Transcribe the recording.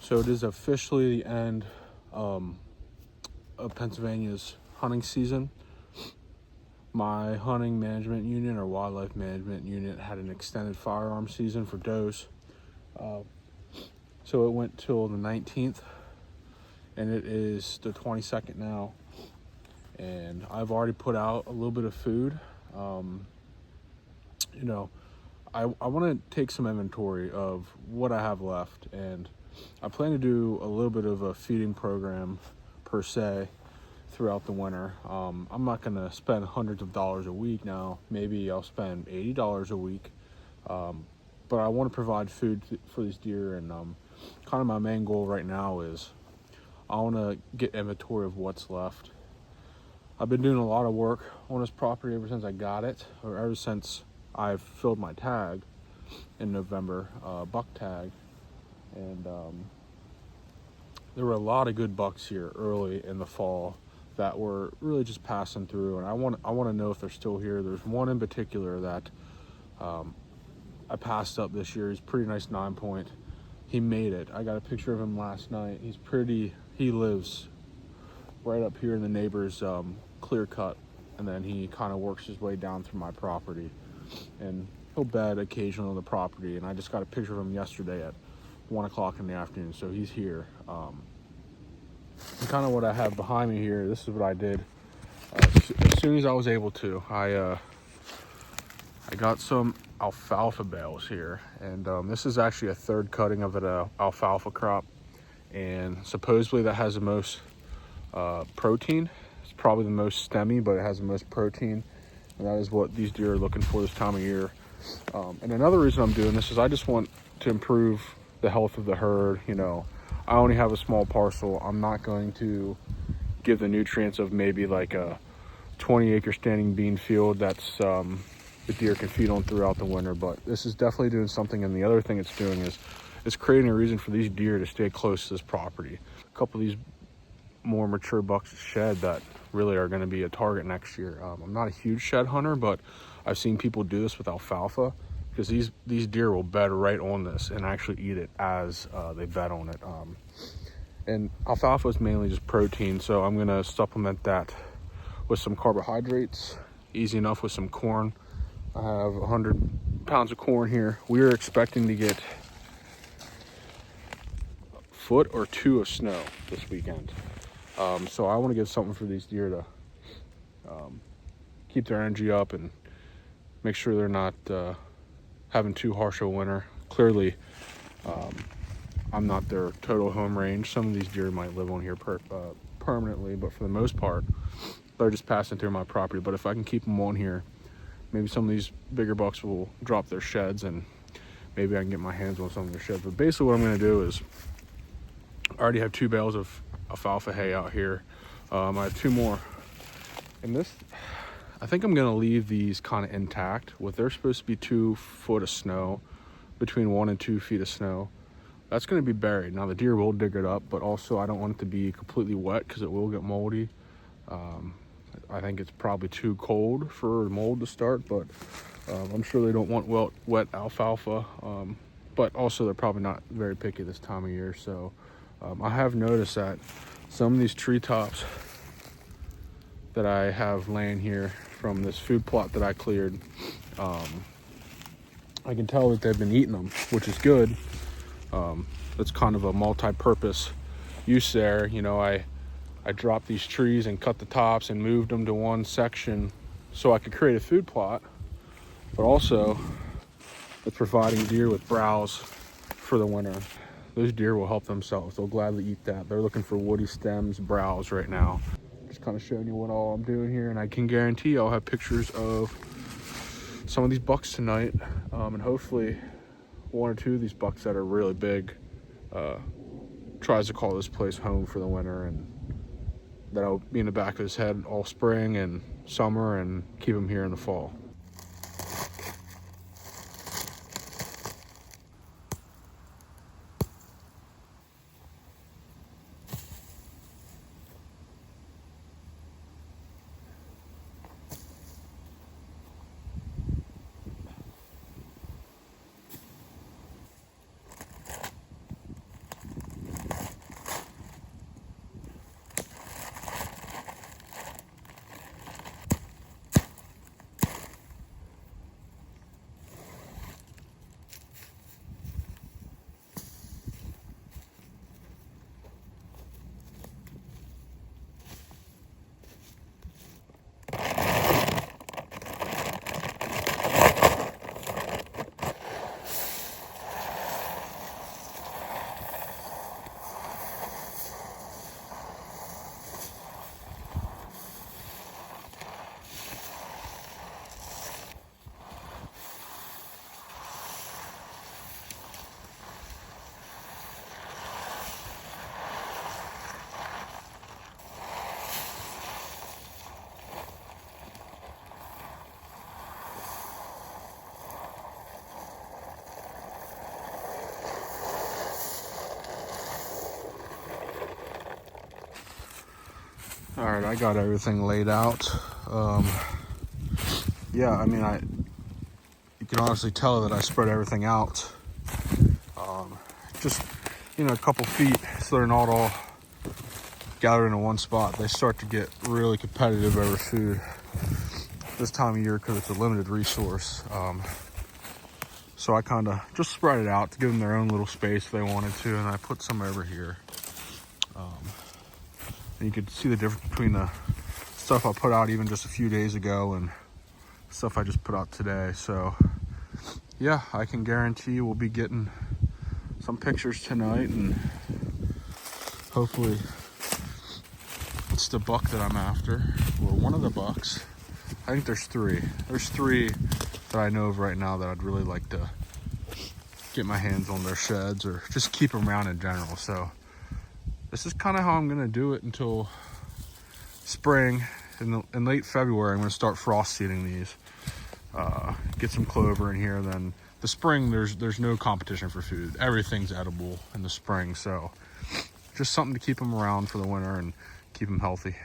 So it is officially the end of Pennsylvania's hunting season. My hunting management unit or wildlife management unit had an extended firearm season for does. So it went till the 19th, and it is the 22nd now. And I've already put out a little bit of food. I want to take some inventory of what I have left, and I plan to do a little bit of a feeding program per se throughout the winter. I'm not going to spend hundreds of dollars a week now. Maybe I'll spend $80 a week, but I want to provide food for these deer, and kind of my main goal right now is I want to get inventory of what's left. I've been doing a lot of work on this property ever since I got it, or ever since I've filled my tag in November, buck tag, and there were a lot of good bucks here early in the fall that were really just passing through, and I want to know if they're still here. There's one in particular that I passed up this year. He's pretty nice 9-point. He made it. I got a picture of him last night. He lives right up here in the neighbor's clear cut, and then he kind of works his way down through my property, and he'll bed occasionally on the property. And I just got a picture of him yesterday at 1 o'clock in the afternoon, so he's here. And kind of what I have behind me here, this is what I did as soon as I was able to. I got some alfalfa bales here, and this is actually a third cutting of an alfalfa crop, and supposedly that has the most protein. It's probably the most stemmy, but it has the most protein, and that is what these deer are looking for this time of year. And another reason I'm doing this is I just want to improve the health of the herd. I only have a small parcel. I'm not going to give the nutrients of maybe like a 20-acre standing bean field that's the deer can feed on throughout the winter, but this is definitely doing something. And the other thing it's doing is it's creating a reason for these deer to stay close to this property. A couple of these more mature bucks shed that really are going to be a target next year. I'm not a huge shed hunter, but I've seen people do this with alfalfa, because these deer will bed right on this and actually eat it as they bed on it. And alfalfa is mainly just protein, so I'm going to supplement that with some carbohydrates. Easy enough with some corn. I have 100 pounds of corn here. We're expecting to get a foot or two of snow this weekend. So I want to give something for these deer to keep their energy up and make sure they're not having too harsh a winter. Clearly, I'm not their total home range. Some of these deer might live on here permanently, but for the most part, they're just passing through my property. But if I can keep them on here, maybe some of these bigger bucks will drop their sheds, and maybe I can get my hands on some of their sheds. But basically what I'm going to do is, I already have 2 bales of alfalfa hay out here. I have 2 more. And this, I think I'm going to leave these kind of intact. With they're supposed to be 2 foot of snow, between 1 and 2 feet of snow, that's going to be buried. Now the deer will dig it up, but also I don't want it to be completely wet because it will get moldy. I think it's probably too cold for the mold to start, but I'm sure they don't want wet alfalfa. But also they're probably not very picky this time of year. So I have noticed that some of these treetops that I have laying here from this food plot that I cleared, I can tell that they've been eating them, which is good. That's kind of a multi-purpose use there. I dropped these trees and cut the tops and moved them to one section so I could create a food plot, but also it's providing deer with browse for the winter. Those deer will help themselves. They'll gladly eat that. They're looking for woody stems, browse right now. Just kind of showing you what all I'm doing here, and I can guarantee I'll have pictures of some of these bucks tonight, and hopefully 1 or 2 of these bucks that are really big tries to call this place home for the winter, and that'll be in the back of his head all spring and summer, and keep him here in the fall. All right, I got everything laid out. Yeah, I mean, you can honestly tell that I spread everything out. Just, a couple feet, so they're not all gathered into one spot. They start to get really competitive over food this time of year because it's a limited resource. So I kind of just spread it out to give them their own little space if they wanted to, and I put some over here. And you could see the difference between the stuff I put out even just a few days ago and stuff I just put out today. So yeah, I can guarantee we'll be getting some pictures tonight, and hopefully it's the buck that I'm after, or one of the bucks. I think there's three. There's three that I know of right now that I'd really like to get my hands on their sheds or just keep them around in general. So this is kind of how I'm gonna do it until spring. In late February, I'm gonna start frost seeding these. Get some clover in here. Then the spring, there's no competition for food. Everything's edible in the spring. So just something to keep them around for the winter and keep them healthy.